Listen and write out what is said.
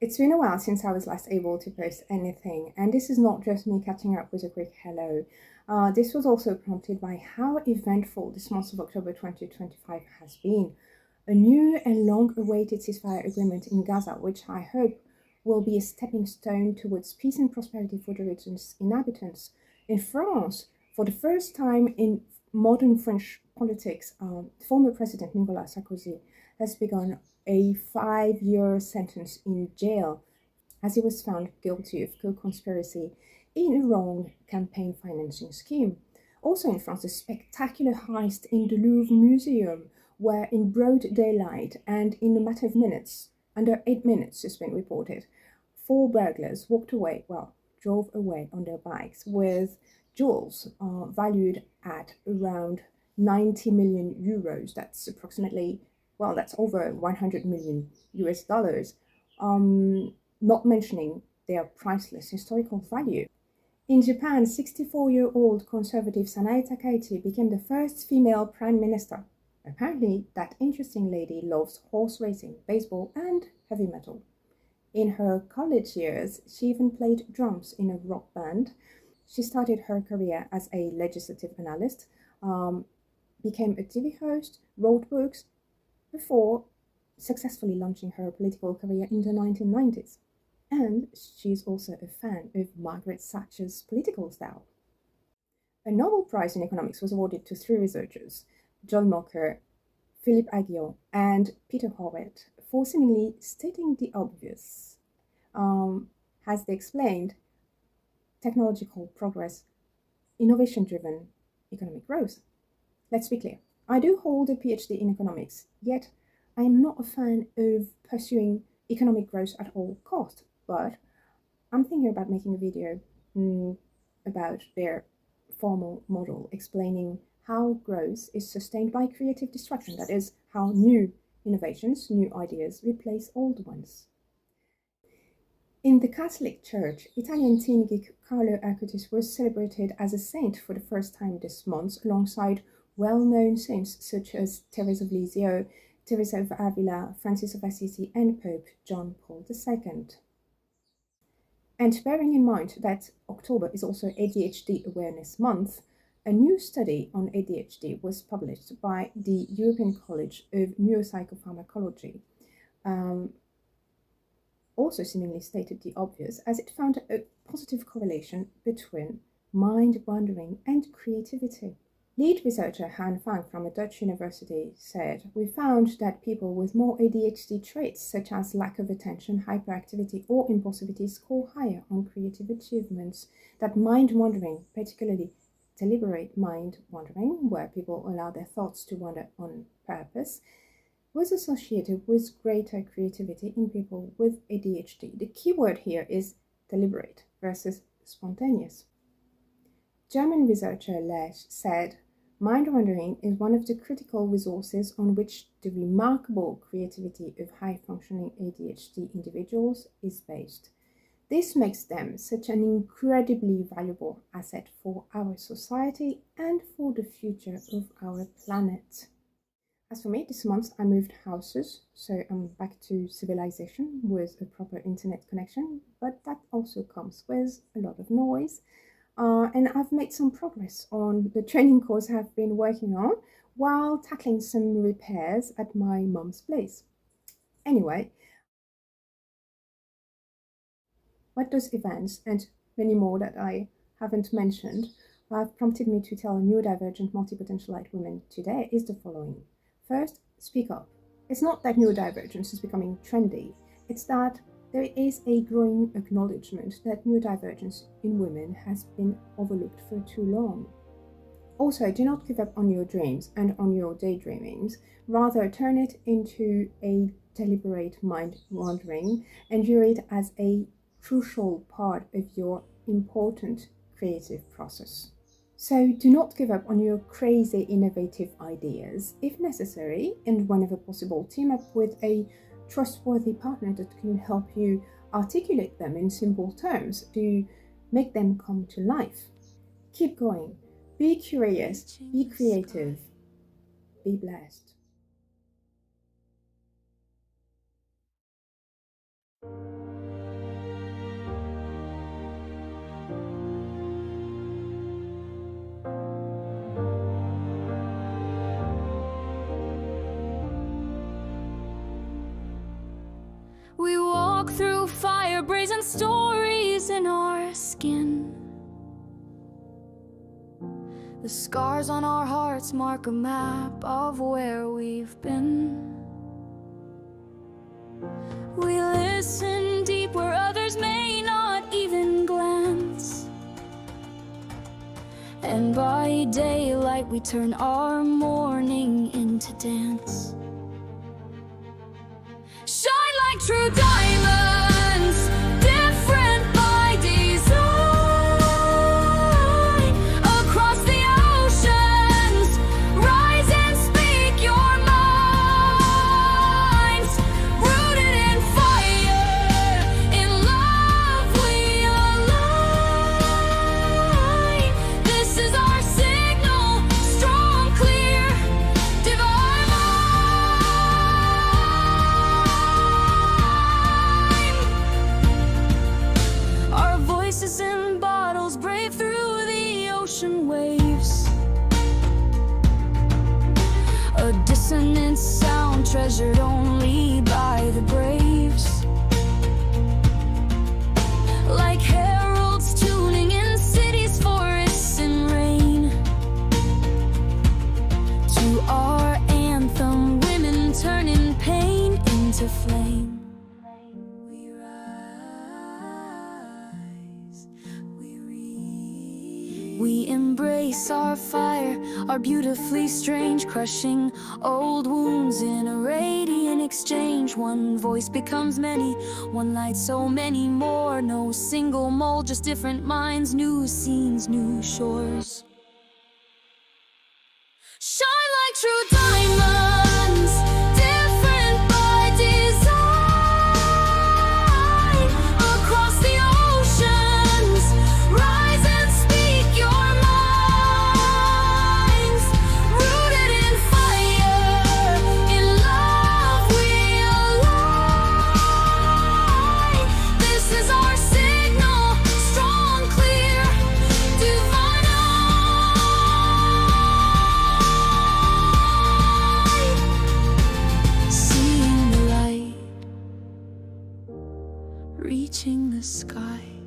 It's been a while since I was last able to post anything, and this is not just me catching up with a quick hello. This was also prompted by how eventful this month of October 2025 has been. A new and long awaited ceasefire agreement in Gaza, which I hope will be a stepping stone towards peace and prosperity for the region's inhabitants. In France, for the first time in modern French politics, former President Nicolas Sarkozy has begun a 5-year sentence in jail as he was found guilty of co-conspiracy in a wrong campaign financing scheme. Also in France, a spectacular heist in the Louvre Museum, where in broad daylight and in a matter of minutes, under 8 minutes has been reported, 4 burglars drove away on their bikes with jewels valued at around 90 million euros. That's that's over 100 million US dollars, not mentioning their priceless historical value. In Japan, 64-year-old conservative Sanae Takaichi became the first female prime minister. Apparently, that interesting lady loves horse racing, baseball, and heavy metal. In her college years, she even played drums in a rock band. She started her career as a legislative analyst, became a TV host, wrote books, before successfully launching her political career in the 1990s. And she's also a fan of Margaret Thatcher's political style. A Nobel Prize in Economics was awarded to 3 researchers, John Mocker, Philippe Aghion, and Peter Horwett, for seemingly stating the obvious. As they explained, technological progress, innovation-driven economic growth. Let's be clear. I do hold a PhD in economics, yet I am not a fan of pursuing economic growth at all costs, but I'm thinking about making a video about their formal model, explaining how growth is sustained by creative destruction, that is, how new innovations, new ideas replace old ones. In the Catholic Church, Italian teen geek Carlo Acutis was celebrated as a saint for the first time this month, alongside well-known saints such as Teresa of Lisieux, Teresa of Avila, Francis of Assisi, and Pope John Paul II. And bearing in mind that October is also ADHD Awareness Month, a new study on ADHD was published by the European College of Neuropsychopharmacology. Also seemingly stated the obvious, as it found a positive correlation between mind wandering and creativity. Lead researcher Han Fang from a Dutch university said, "We found that people with more ADHD traits, such as lack of attention, hyperactivity, or impulsivity, score higher on creative achievements. That mind wandering, particularly deliberate mind wandering, where people allow their thoughts to wander on purpose, was associated with greater creativity in people with ADHD. The key word here is deliberate versus spontaneous." German researcher Lesch said, "Mind wandering is one of the critical resources on which the remarkable creativity of high-functioning ADHD individuals is based. This makes them such an incredibly valuable asset for our society and for the future of our planet." As for me, this month I moved houses, so I'm back to civilization with a proper internet connection, but that also comes with a lot of noise. And I've made some progress on the training course I've been working on while tackling some repairs at my mum's place. Anyway, what those events and many more that I haven't mentioned have prompted me to tell neurodivergent multipotentialite women today is the following. First, speak up. It's not that neurodivergence is becoming trendy, it's that there is a growing acknowledgement that neurodivergence in women has been overlooked for too long. Also, do not give up on your dreams and on your daydreamings. Rather, turn it into a deliberate mind wandering and view it as a crucial part of your important creative process. So do not give up on your crazy innovative ideas. If necessary, and whenever possible, team up with a trustworthy partner that can help you articulate them in simple terms to make them come to life. Keep going. Be curious, be creative, be blessed. We walk through fire, brazen stories in our skin. The scars on our hearts mark a map of where we've been. We listen deep where others may not even glance. And by daylight we turn our mourning into dance. Shine like true diamonds, different by design. Across the oceans, rise and speak your minds. Rooted in fire, in love we align. This is our signal, strong, clear, divine. Our voices in bottles brave through the ocean waves. A dissonant sound treasured only by the braves. Like heralds tuning in cities, forests, and rain. To our anthem, women turning pain into flame. We rise, we read. We embrace our fire, our beautifully strange, crushing old wounds in a radiant exchange. One voice becomes many, one light so many more. No single mold, just different minds, new scenes, new shores. Shine like true diamonds, different by design. Across the oceans, rise and speak your minds. Rooted in fire, in love we align. This is our signal, strong, clear, divine. Seeing the light, reaching the sky.